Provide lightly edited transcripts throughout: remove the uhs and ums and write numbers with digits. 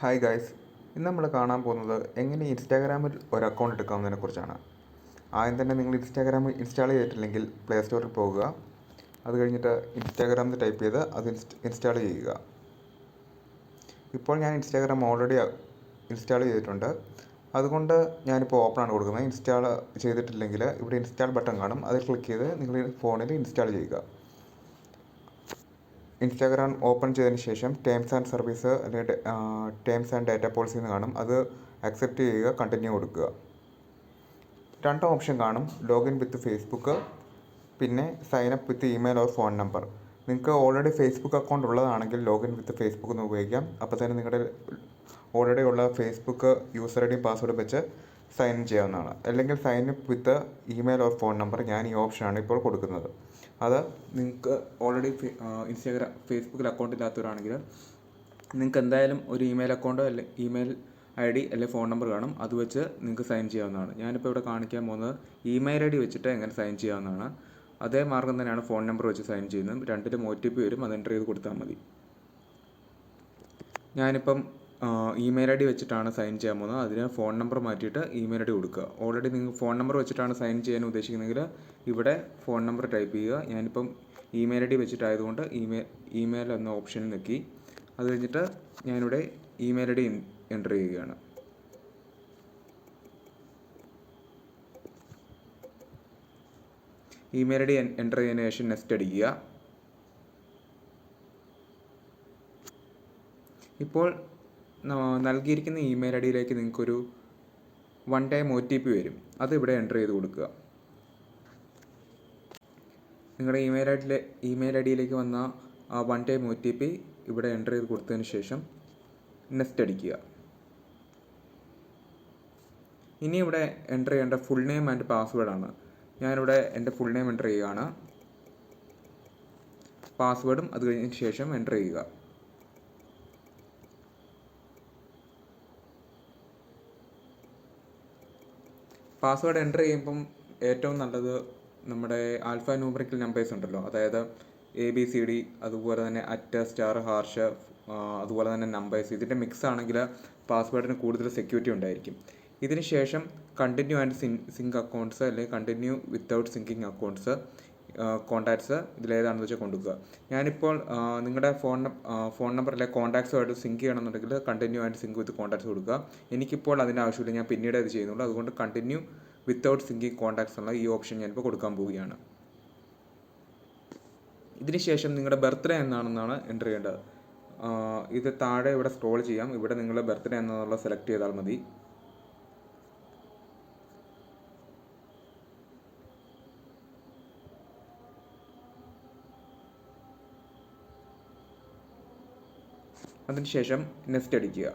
Hi guys, ഇന്ന് നമ്മൾ കാണാൻ പോകുന്നത് എങ്ങനെ ഇൻസ്റ്റാഗ്രാമിൽ ഒരു അക്കൗണ്ട് എടുക്കാവുന്നതിനെ കുറിച്ചാണ്. ആദ്യം തന്നെ നിങ്ങൾ ഇൻസ്റ്റാഗ്രാം ഇൻസ്റ്റാൾ ചെയ്തിട്ടില്ലെങ്കിൽ പ്ലേ സ്റ്റോറിൽ പോകുക. അത് കഴിഞ്ഞിട്ട് ഇൻസ്റ്റാഗ്രാമിൽ ടൈപ്പ് ചെയ്ത് അത് ഇൻസ്റ്റാൾ ചെയ്യുക. ഇപ്പോൾ ഞാൻ ഇൻസ്റ്റാഗ്രാം ഓൾറെഡി ഇൻസ്റ്റാൾ ചെയ്തിട്ടുണ്ട്. അതുകൊണ്ട് ഞാനിപ്പോൾ ഓപ്പൺ ആണ് കൊടുക്കുന്നത്. ഇൻസ്റ്റാൾ ചെയ്തിട്ടില്ലെങ്കിൽ ഇവിടെ ഇൻസ്റ്റാൾ ബട്ടൺ കാണും, അതിൽ ക്ലിക്ക് ചെയ്ത് നിങ്ങൾ ഫോണിൽ ഇൻസ്റ്റാൾ ചെയ്യുക. ഇൻസ്റ്റാഗ്രാം ഓപ്പൺ ചെയ്തതിന് ശേഷം ടേംസ് ആൻഡ് സർവീസ് അല്ലെങ്കിൽ ടേംസ് ആൻഡ് ഡാറ്റ പോളിസി എന്ന് കാണും, അത് അക്സെപ്റ്റ് ചെയ്യുക, കണ്ടിന്യൂ കൊടുക്കുക. രണ്ട് ഓപ്ഷൻ കാണും, ലോഗിൻ വിത്ത് ഫേസ്ബുക്ക്, പിന്നെ sign up with email or phone number. നിങ്ങൾക്ക് ഓൾറെഡി ഫേസ്ബുക്ക് അക്കൗണ്ട് ഉള്ളതാണെങ്കിൽ ലോഗിൻ വിത്ത് ഫേസ്ബുക്ക് എന്ന് ഉപയോഗിക്കാം. അപ്പോൾ തന്നെ നിങ്ങളുടെ ഓൾറെഡി ഉള്ള Facebook user I D password വെച്ച് സൈൻ ഇൻ ചെയ്യാവുന്നതാണ്. അല്ലെങ്കിൽ sign up with email or phone number, ഞാൻ ഈ ഓപ്ഷനാണ് ഇപ്പോൾ കൊടുക്കുന്നത്. അത് നിങ്ങൾക്ക് ഓൾറെഡി ഫേസ്ബുക്കിൽ അക്കൗണ്ട് ഇല്ലാത്തവരാണെങ്കിൽ നിങ്ങൾക്ക് എന്തായാലും ഒരു ഇമെയിൽ അക്കൗണ്ടോ അല്ലെങ്കിൽ ഇമെയിൽ ഐ ഡി അല്ലെങ്കിൽ ഫോൺ നമ്പർ കാണും, അത് വെച്ച് നിങ്ങൾക്ക് സൈൻ ചെയ്യാവുന്നതാണ്. ഞാനിപ്പോൾ ഇവിടെ കാണിക്കാൻ പോകുന്നത് ഇമെയിൽ ഐ ഡി വെച്ചിട്ട് എങ്ങനെ സൈൻ ചെയ്യാവുന്നതാണ്. അതേ മാർഗ്ഗം തന്നെയാണ് ഫോൺ നമ്പർ വെച്ച് സൈൻ ചെയ്യുന്നത്. രണ്ടിലും OTP വരും, അത് എൻ്റർ ചെയ്ത് കൊടുത്താൽ മതി. ഞാനിപ്പം ഇമെയിൽ ഐ ഡി വെച്ചിട്ടാണ് സൈൻ ചെയ്യാൻ പോകുന്നത്. അതിന് ഫോൺ നമ്പർ മാറ്റിയിട്ട് ഇമെയിൽ ഐ ഡി കൊടുക്കുക. ഓൾറെഡി നിങ്ങൾ ഫോൺ നമ്പർ വെച്ചിട്ടാണ് സൈൻ ചെയ്യാൻ ഉദ്ദേശിക്കുന്നതെങ്കിൽ ഇവിടെ ഫോൺ നമ്പർ ടൈപ്പ് ചെയ്യുക. ഞാനിപ്പം ഇമെയിൽ ഐ ഡി വെച്ചിട്ടായതുകൊണ്ട് ഇമെയിൽ എന്ന ഓപ്ഷനിൽ നിൽക്കി. അത് കഴിഞ്ഞിട്ട് ഞാനിവിടെ ഇമെയിൽ ഐ ഡി എൻ്റർ ചെയ്യുകയാണ്. ഇമെയിൽ ഐ ഡി എൻ്റർ ചെയ്തതിന് ശേഷം നെക്സ്റ്റ് അടിക്കുക. ഇപ്പോൾ നൽകിയിരിക്കുന്ന ഇമെയിൽ ഐ ഡിയിലേക്ക് നിങ്ങൾക്കൊരു 1 ടൈം OTP വരും, അത് ഇവിടെ എൻ്റർ ചെയ്ത് കൊടുക്കുക. നിങ്ങളുടെ ഇമെയിൽ ഐ ഡിയിലേക്ക് വന്ന ആ 1 ടൈം OTP ഇവിടെ എൻ്റർ ചെയ്ത് കൊടുത്തതിന് ശേഷം നെക്സ്റ്റ് അടിക്കുക. ഇനി ഇവിടെ എൻ്റർ ചെയ്യേണ്ട ഫുൾ നെയിം ആൻഡ് പാസ്വേഡാണ്. ഞാനിവിടെ എൻ്റെ ഫുൾ നെയിം എൻ്റർ ചെയ്യുകയാണ്, പാസ്വേഡും അത് കഴിഞ്ഞതിന് ശേഷം എൻ്റർ ചെയ്യുക. പാസ്വേഡ് എൻ്റർ ചെയ്യുമ്പം ഏറ്റവും നല്ലത് നമ്മുടെ ആൽഫ ന്യൂമറിക്കൽ നമ്പേഴ്സ് ഉണ്ടല്ലോ, അതായത് ABCD, അതുപോലെ തന്നെ @*#, അതുപോലെ തന്നെ നമ്പേഴ്സ്, ഇതിൻ്റെ മിക്സ് ആണെങ്കിൽ പാസ്വേഡിന് കൂടുതൽ സെക്യൂരിറ്റി ഉണ്ടായിരിക്കും. ഇതിന് ശേഷം കണ്ടിന്യൂ ആൻഡ് സിങ്ക് അക്കൗണ്ട്സ് അല്ലെങ്കിൽ continue without syncing accounts, contacts, ഇതിലേതാണെന്ന് വെച്ചാൽ കൊണ്ടുവരിക. ഞാനിപ്പോൾ നിങ്ങളുടെ ഫോൺ നമ്പർ അല്ലെങ്കിൽ കോൺടാക്ട്സുമായിട്ട് സിങ്ക് ചെയ്യണമെന്നുണ്ടെങ്കിൽ continue and sync with contacts കൊടുക്കുക. എനിക്കിപ്പോൾ അതിൻ്റെ ആവശ്യമില്ല, ഞാൻ പിന്നീട് അത് ചെയ്യുന്നുള്ളൂ. അതുകൊണ്ട് കണ്ടിന്യൂ വിത്തൗട്ട് സിങ്കിങ് കോൺടാക്ട്സ് ഉള്ള ഈ ഓപ്ഷൻ ഞാനിപ്പോൾ കൊടുക്കാൻ പോവുകയാണ്. ഇതിന് ശേഷം നിങ്ങളുടെ ബർത്ത്ഡേ എന്നാണെന്നാണ് എൻ്റർ ചെയ്യേണ്ടത്. ഇത് താഴെ ഇവിടെ സ്ക്രോൾ ചെയ്യാം, ഇവിടെ നിങ്ങൾ ബർത്ത്ഡേ എന്നുള്ള സെലക്ട് ചെയ്താൽ മതി. അതിനുശേഷം നെക്സ്റ്റ് അടിക്കുക.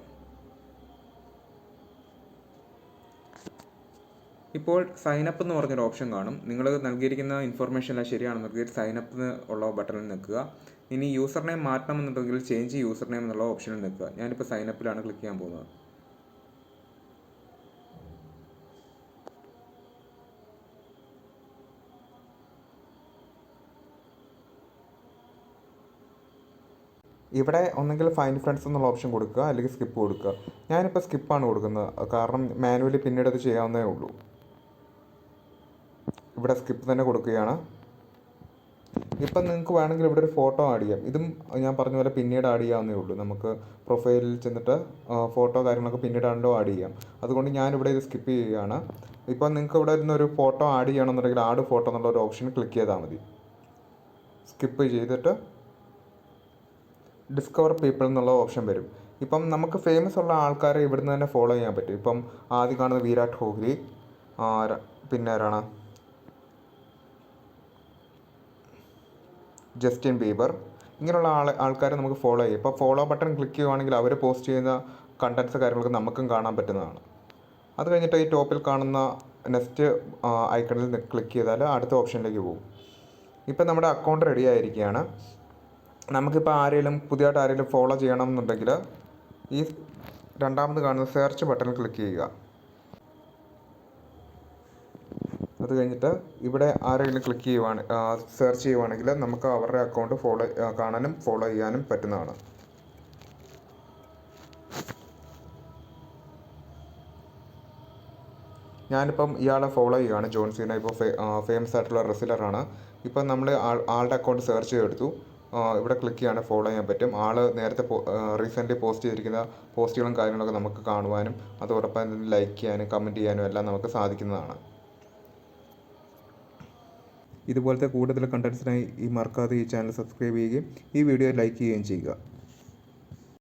ഇപ്പോൾ സൈനപ്പ് എന്ന് പറഞ്ഞൊരു ഓപ്ഷൻ കാണും. നിങ്ങൾ നൽകിയിരിക്കുന്ന ഇൻഫർമേഷൻ എല്ലാം ശരിയാണെന്നുണ്ടെങ്കിൽ സൈനപ്പ് ഉള്ള ബട്ടണിൽ നിൽക്കുക. ഇനി യൂസർ നെയിം മാറ്റണമെന്നുണ്ടെങ്കിൽ ചേഞ്ച് യൂസർ നെയിം എന്നുള്ള ഓപ്ഷനിൽ നിൽക്കുക. ഞാനിപ്പോൾ സൈനപ്പിലാണ് ക്ലിക്ക് ചെയ്യാൻ പോകുന്നത്. ഇവിടെ ഒന്നെങ്കിൽ ഫൈൻഡ് ഫ്രണ്ട്സ് എന്നുള്ള ഓപ്ഷൻ കൊടുക്കുക, അല്ലെങ്കിൽ സ്കിപ്പ് കൊടുക്കുക. ഞാനിപ്പോൾ സ്കിപ്പാണ് കൊടുക്കുന്നത്, കാരണം മാനുവലി പിന്നീട് അത് ചെയ്യാവുന്നേ ഉള്ളൂ. ഇവിടെ സ്കിപ്പ് തന്നെ കൊടുക്കുകയാണ്. ഇപ്പം നിങ്ങൾക്ക് വേണമെങ്കിൽ ഇവിടെ ഒരു ഫോട്ടോ ആഡ് ചെയ്യാം. ഇതും ഞാൻ പറഞ്ഞ പോലെ പിന്നീട് ആഡ് ചെയ്യാവുന്നേ ഉള്ളൂ. നമുക്ക് പ്രൊഫൈലിൽ ചെന്നിട്ട് ഫോട്ടോ കാര്യങ്ങളൊക്കെ പിന്നീടാണല്ലോ ആഡ് ചെയ്യാം. അതുകൊണ്ട് ഞാനിവിടെ ഇത് സ്കിപ്പ് ചെയ്യുകയാണ്. ഇപ്പം നിങ്ങൾക്ക് ഇവിടെ ഇരുന്നൊരു ഫോട്ടോ ആഡ് ചെയ്യണമെന്നുണ്ടെങ്കിൽ ആഡ് ഫോട്ടോ എന്നുള്ള ഒരു ഓപ്ഷൻ ക്ലിക്ക് ചെയ്താൽ മതി. സ്കിപ്പ് ചെയ്തിട്ട് ഡിസ്കവർ പീപ്പിൾ എന്നുള്ള ഓപ്ഷൻ വരും. ഇപ്പം നമുക്ക് ഫേമസ് ഉള്ള ആൾക്കാരെ ഇവിടുന്ന് തന്നെ ഫോളോ ചെയ്യാൻ പറ്റും. ഇപ്പം ആദ്യം കാണുന്നത് വിരാട് കോഹ്ലി, പിന്നെ ആരാണ്, ജസ്റ്റിൻ ബീബർ, ഇങ്ങനെയുള്ള ആൾക്കാരെ നമുക്ക് ഫോളോ ചെയ്യാം. ഇപ്പോൾ ഫോളോ ബട്ടൺ ക്ലിക്ക് ചെയ്യുവാണെങ്കിൽ അവർ പോസ്റ്റ് ചെയ്യുന്ന കണ്ടൻറ്റ്സ് കാര്യങ്ങളൊക്കെ നമുക്കും കാണാൻ പറ്റുന്നതാണ്. അത് കഴിഞ്ഞിട്ട് ഈ ടോപ്പിൽ കാണുന്ന നെക്സ്റ്റ് ഐക്കണിൽ ക്ലിക്ക് ചെയ്താൽ അടുത്ത ഓപ്ഷനിലേക്ക് പോകും. ഇപ്പം നമ്മുടെ അക്കൗണ്ട് റെഡി ആയിരിക്കുകയാണ്. നമുക്കിപ്പോൾ പുതിയതായിട്ട് ആരെങ്കിലും ഫോളോ ചെയ്യണമെന്നുണ്ടെങ്കിൽ ഈ രണ്ടാമത് കാണുന്ന സെർച്ച് ബട്ടണിൽ ക്ലിക്ക് ചെയ്യുക. അത് കഴിഞ്ഞിട്ട് ഇവിടെ ആരെങ്കിലും ക്ലിക്ക് സെർച്ച് ചെയ്യുവാണെങ്കിൽ നമുക്ക് അവരുടെ അക്കൗണ്ട് കാണാനും ഫോളോ ചെയ്യാനും പറ്റുന്നതാണ്. ഞാനിപ്പം ഇയാളെ ഫോളോ ചെയ്യുകയാണ്. ജോൺ സീന ഇപ്പോൾ ഫേമസ് ആയിട്ടുള്ള റെസ്ലറാണ്. ഇപ്പം നമ്മൾ ആളുടെ അക്കൗണ്ട് സെർച്ച് ചെയ്തെടുത്തു. ഇവിടെ ക്ലിക്ക് ചെയ്യാണ് ഫോളോ ചെയ്യാൻ പറ്റും. ആൾ നേരത്തെ റീസെൻ്റ്ലി പോസ്റ്റ് ചെയ്തിരിക്കുന്ന പോസ്റ്റുകളും കാര്യങ്ങളൊക്കെ നമുക്ക് കാണുവാനും അതോടൊപ്പം തന്നെ ലൈക്ക് ചെയ്യാനും കമൻറ്റ് ചെയ്യാനും എല്ലാം നമുക്ക് സാധിക്കുന്നതാണ്. ഇതുപോലത്തെ കൂടുതൽ കണ്ടൻസിനായി മറക്കാതെ ഈ ചാനൽ സബ്സ്ക്രൈബ് ചെയ്യുകയും ഈ വീഡിയോ ലൈക്ക് ചെയ്യുകയും ചെയ്യുക.